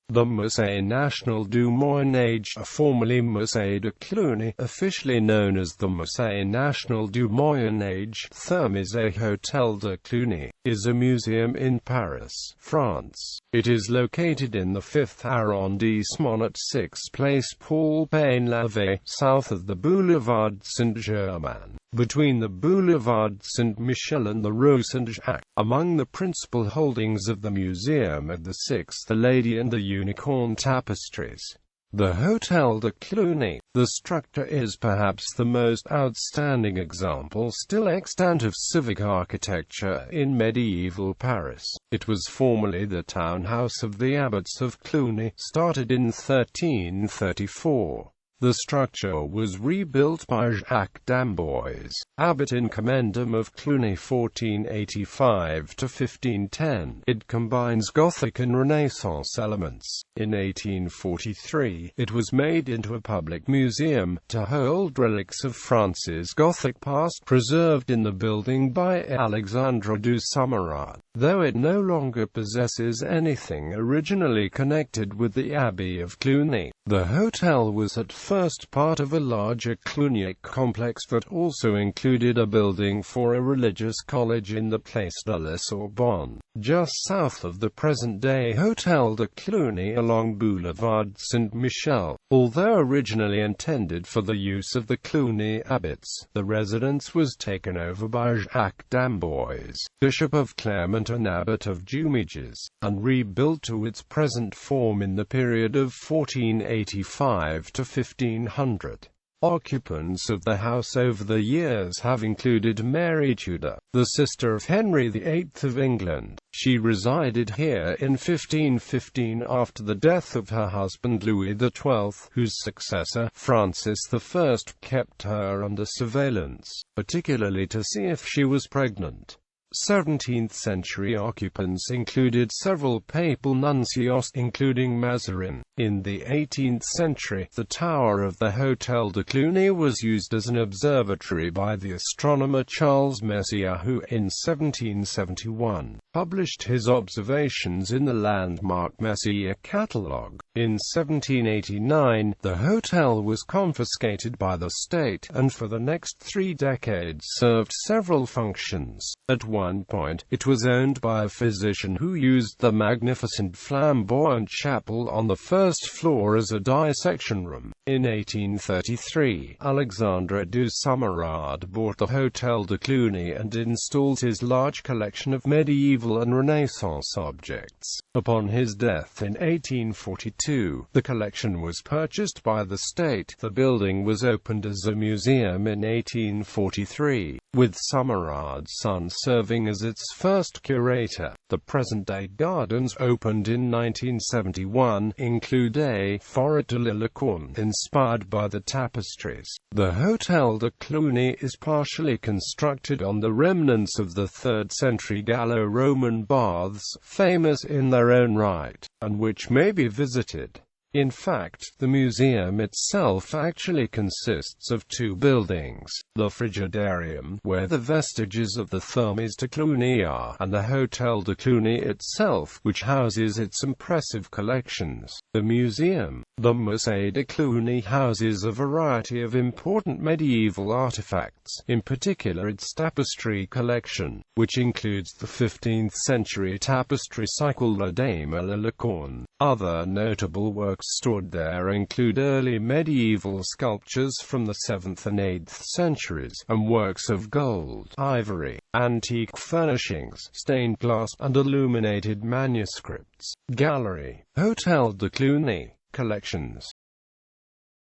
The Musée National du Moyen Âge, formerly Musée de Cluny, officially known as the Musée National du Moyen Âge, Thermes et Hôtel de Cluny, is a museum in Paris, France. It is located in the 5th arrondissement at 6 Place Paul-Painlevé, south of the Boulevard Saint-Germain, between the Boulevard Saint-Michel and the Rue Saint-Jacques. Among the principal holdings of the museum are the Sixth Lady and the Unicorn tapestries. The Hôtel de Cluny. The structure is perhaps the most outstanding example still extant of civic architecture in medieval Paris. It was formerly the townhouse of the abbots of Cluny, started in 1334. The structure was rebuilt by Jacques-D'Amboise, abbot in commendam of Cluny 1485 to 1510. It combines Gothic and Renaissance elements. In 1843, it was made into a public museum, to hold relics of France's Gothic past preserved in the building by Alexandre du Sommerard, though it no longer possesses anything originally connected with the Abbey of Cluny. The hotel was at first part of a larger Cluny complex that also included a building for a religious college in the Place de la Sorbonne, just south of the present-day Hôtel de Cluny along Boulevard Saint-Michel. Although originally intended for the use of the Cluny abbots, the residence was taken over by Jacques-D'Amboise, Bishop of Clermont and Abbot of Jumièges, and rebuilt to its present form in the period of 1485 to 1500. Occupants of the house over the years have included Mary Tudor, the sister of Henry VIII of England. She resided here in 1515 after the death of her husband Louis XII, whose successor, Francis I, kept her under surveillance, particularly to see if she was pregnant. 17th-century occupants included several papal nuncios, including Mazarin. In the 18th century, the tower of the Hôtel de Cluny was used as an observatory by the astronomer Charles Messier, who, in 1771, published his observations in the landmark Messier catalogue. In 1789, the hotel was confiscated by the state, and for the next 3 decades served several functions. At one point, it was owned by a physician who used the magnificent flamboyant chapel on the first floor as a dissection room. In 1833, Alexandre du Sommerard bought the Hôtel de Cluny and installed his large collection of medieval and Renaissance objects. Upon his death in 1842, the collection was purchased by the state. The building was opened as a museum in 1843, with Sommerard's son serving as its first curator. The present-day gardens, opened in 1971, include a Forêt de la Licorne, inspired by the tapestries. The Hôtel de Cluny is partially constructed on the remnants of the 3rd-century Gallo-Roman baths, famous in their own right, and which may be visited. In fact, the museum itself actually consists of 2 buildings: the Frigidarium, where the vestiges of the Thermes de Cluny are, and the Hôtel de Cluny itself, which houses its impressive collections. The museum, the Musée de Cluny, houses a variety of important medieval artifacts, in particular its tapestry collection, which includes the 15th-century tapestry cycle La Dame à la Licorne. Other notable works stored there include early medieval sculptures from the 7th and 8th centuries, and works of gold, ivory, antique furnishings, stained glass, and illuminated manuscripts. Gallery, Hôtel de Cluny, collections.